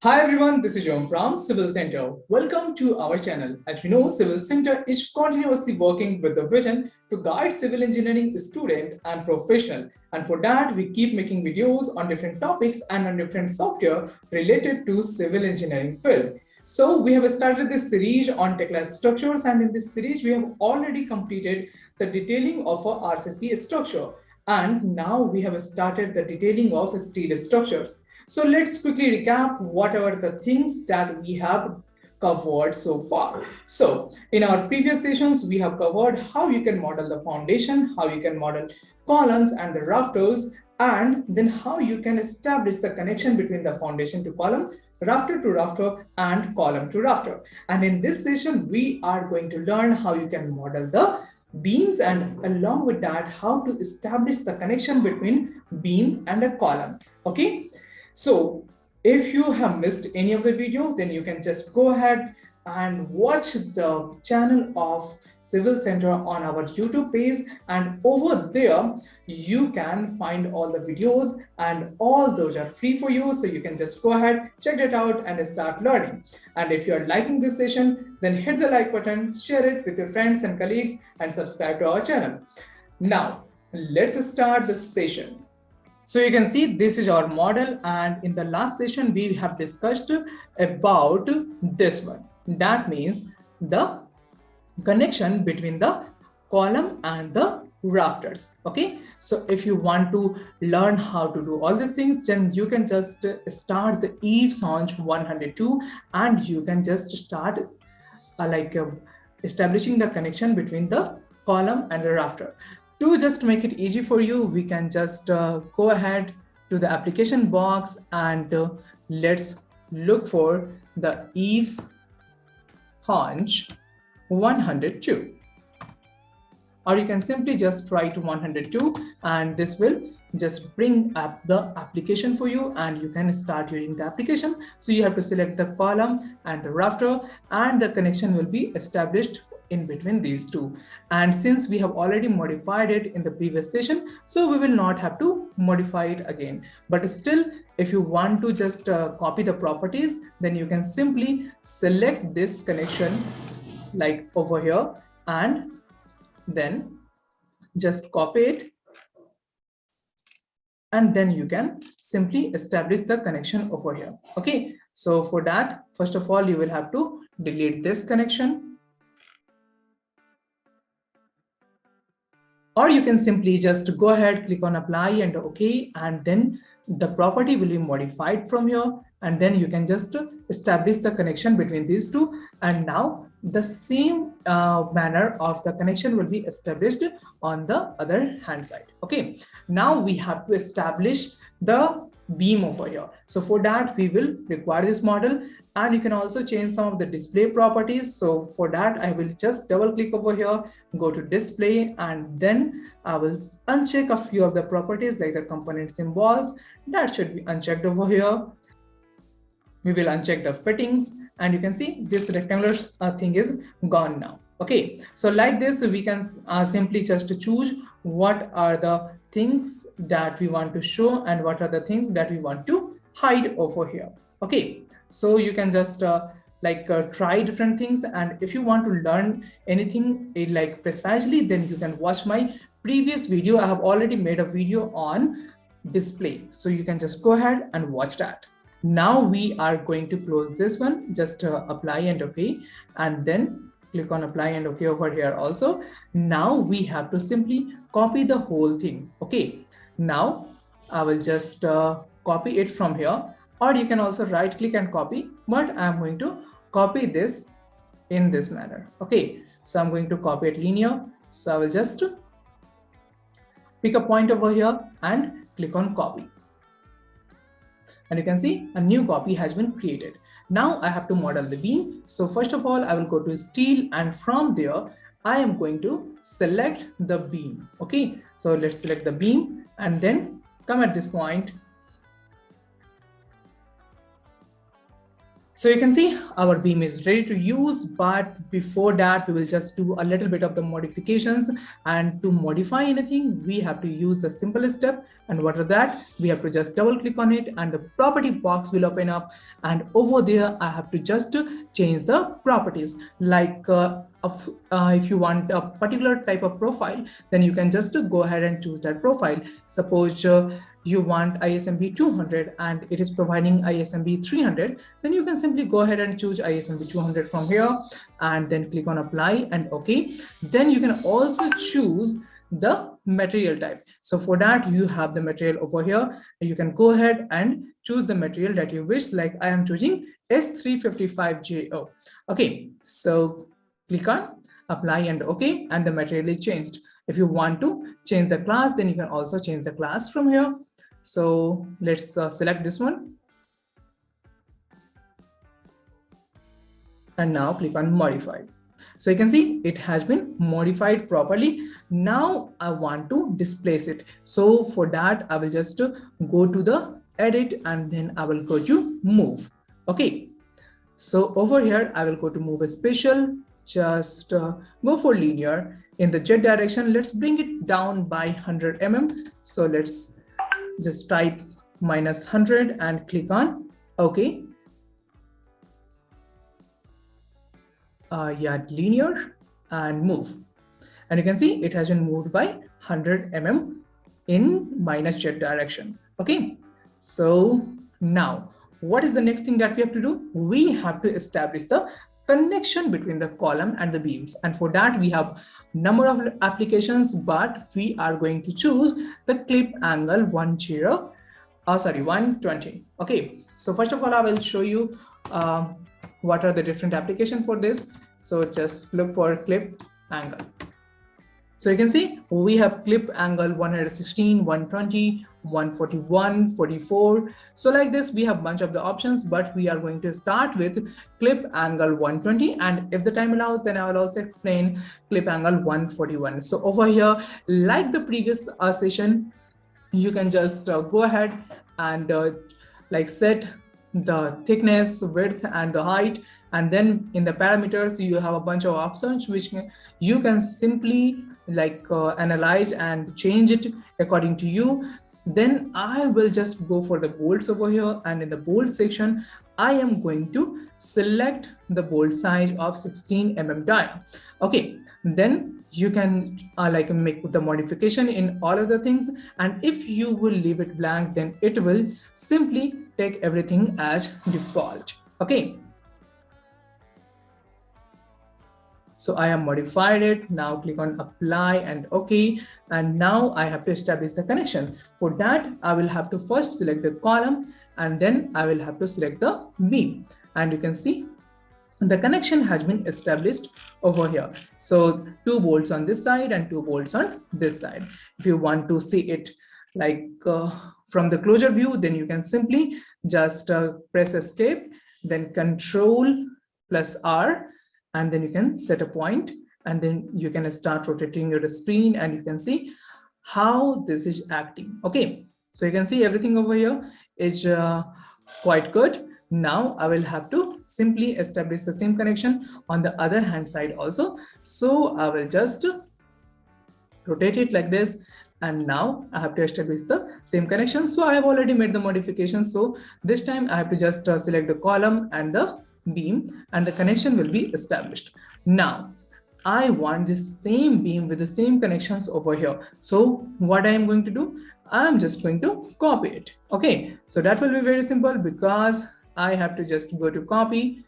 Hi everyone, this is John from Civil Center. Welcome to our channel. As we know, Civil Center is continuously working with the vision to guide civil engineering student and professional. And for that, we keep making videos on different topics and on different software related to civil engineering field. So we have started this series on Tekla Structures, and in this series, we have already completed the detailing of a RCC structure. And now we have started the detailing of steel structures. So let's quickly recap whatever the things that we have covered so far. So in our previous sessions, we have covered how you can model the foundation, how you can model columns and the rafters, and then how you can establish the connection between the foundation to column, rafter to rafter, and column to rafter. And in this session, we are going to learn how you can model the beams, and along with that, how to establish the connection between beam and a column. Okay. So if you have missed any of the video, then you can just go ahead and watch the channel of Civil Center on our YouTube page, and over there you can find all the videos, and all those are free for you, so you can just go ahead, check it out and start learning. And if you are liking this session, then hit the like button, share it with your friends and colleagues, and subscribe to our channel. Now let's start the session. So you can see this is our model, and in the last session we have discussed about this one. That means the connection between the column and the rafters. Okay, so if you want to learn how to do all these things, then you can just start the eaves on 102, and you can just start establishing the connection between the column and the rafter. To just make it easy for you, we can just go ahead to the application box, and let's look for the eaves haunch 102. Or you can simply just write 102, and this will just bring up the application for you, and you can start using the application. So you have to select the column and the rafter, and the connection will be established in between these two. And since we have already modified it in the previous session, so we will not have to modify it again. But still, if you want to just copy the properties, then you can simply select this connection like over here, and then just copy it, and then you can simply establish the connection over here. Okay, so for that, first of all, you will have to delete this connection, or you can simply just go ahead, click on apply and OK, and then the property will be modified from here, and then you can just establish the connection between these two. And now the same manner of the connection will be established on the other hand side. Okay, now we have to establish the beam over here. So for that, we will require this model, and you can also change some of the display properties. So for that, I will just double click over here, go to display, and then I will uncheck a few of the properties like the component symbols. That should be unchecked over here. We will uncheck the fittings, and you can see this rectangular thing is gone now. Okay, so like this, we can simply just choose what are the things that we want to show and what are the things that we want to hide over here. Okay, so you can just try different things, and if you want to learn anything like precisely, then you can watch my previous video. I have already made a video on display, so you can just go ahead and watch that. Now we are going to close this one, just apply and OK, and then click on apply and OK over here also. Now we have to simply copy the whole thing. Okay, now I will just copy it from here, or you can also right click and copy, but I'm going to copy this in this manner. Okay, so I'm going to copy it linear. So I will just pick a point over here and click on copy. And you can see a new copy has been created. Now I have to model the beam. So first of all, I will go to steel, and from there, I am going to select the beam. Okay, so let's select the beam and then come at this point. So you can see our beam is ready to use, but before that, we will just do a little bit of the modifications. And to modify anything, we have to use the simplest step. And what are that? We have to just double click on it and the property box will open up. And over there, I have to just change the properties. Like if you want a particular type of profile, then you can just go ahead and choose that profile. Suppose you want ISMB 200 and it is providing ISMB 300, then you can simply go ahead and choose ISMB 200 from here and then click on apply and OK. Then you can also choose the material type. So for that, you have the material over here. You can go ahead and choose the material that you wish, like I am choosing S355JO. Okay, so click on apply and OK, and the material is changed. If you want to change the class, then you can also change the class from here. So let's select this one. And now click on modify. So you can see it has been modified properly. Now I want to displace it. So for that, I will just go to the edit and then I will go to move. Okay. So over here, I will go to move a special, just go for linear in the Z direction. Let's bring it down by 100 mm. So let's just type -100 and click on OK. Yeah, linear and move. And you can see it has been moved by 100 mm in -Z direction. Okay. So now what is the next thing that we have to do? We have to establish the connection between the column and the beams. And for that, we have number of applications, but we are going to choose the clip angle 120. Okay. So first of all, I will show you what are the different applications for this. So just look for clip angle. So you can see we have clip angle 116, 120, 141, 44. So like this, we have a bunch of the options, but we are going to start with clip angle 120. And if the time allows, then I will also explain clip angle 141. So over here, like the previous session, you can just go ahead and like set the thickness, width, and the height. And then in the parameters, you have a bunch of options which you can simply like analyze and change it according to you. Then I will just go for the bolts over here, and in the bolt section, I am going to select the bolt size of 16 mm diameter. Okay, then you can like make the modification in all of the things, and if you will leave it blank, then it will simply take everything as default. Okay. So I have modified it. Now click on apply and OK. And now I have to establish the connection. For that, I will have to first select the column and then I will have to select the beam. And you can see the connection has been established over here. So 2 bolts on this side and 2 bolts on this side. If you want to see it like from the closure view, then you can simply just press escape, then Control+R. And then you can set a point and then you can start rotating your screen and you can see how this is acting. Okay, so you can see everything over here is quite good. Now I will have to simply establish the same connection on the other hand side also. So I will just rotate it like this. And now I have to establish the same connection. So I have already made the modification. So this time I have to just select the column and the beam and the connection will be established. Now I want this same beam with the same connections over here. So what I am going to do, I'm just going to copy it. Okay, so that will be very simple because I have to just go to copy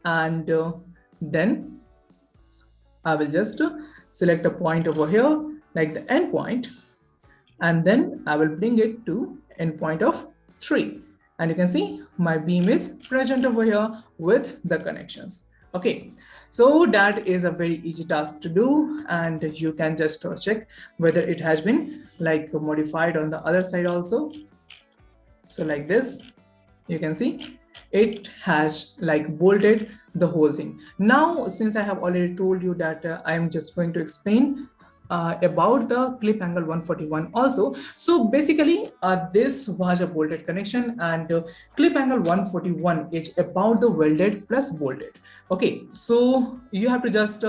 and then I will just select a point over here like the end point, and then I will bring it to end point of 3. And you can see my beam is present over here with the connections. Okay, so that is a very easy task to do, and you can just check whether it has been like modified on the other side also. So like this, you can see it has like bolted the whole thing. Now, since I have already told you that I am just going to explain about the clip angle 141 also. So basically this was a bolted connection, and clip angle 141 is about the welded plus bolted. Okay, so you have to just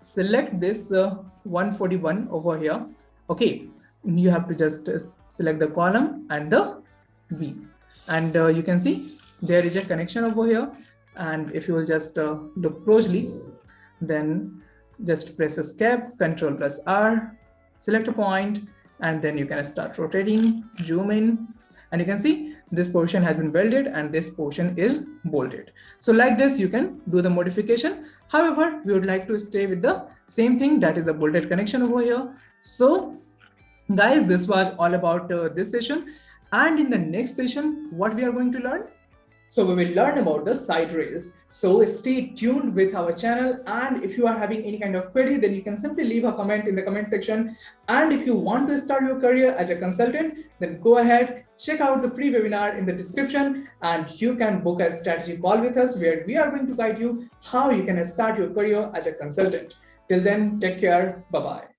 select this 141 over here. Okay, you have to just select the column and the beam, and you can see there is a connection over here. And if you will just look closely, then just press escape, Control plus R, select a point, and then you can start rotating, zoom in, and you can see this portion has been welded and this portion is bolted. So like this, you can do the modification. However, we would like to stay with the same thing, that is a bolted connection over here. So guys, this was all about this session. And in the next session, what we are going to learn? So we will learn about the side rails. So stay tuned with our channel, and if you are having any kind of query, then you can simply leave a comment in the comment section. And if you want to start your career as a consultant, then go ahead, check out the free webinar in the description, and you can book a strategy call with us where we are going to guide you how you can start your career as a consultant. Till then, take care. Bye-bye.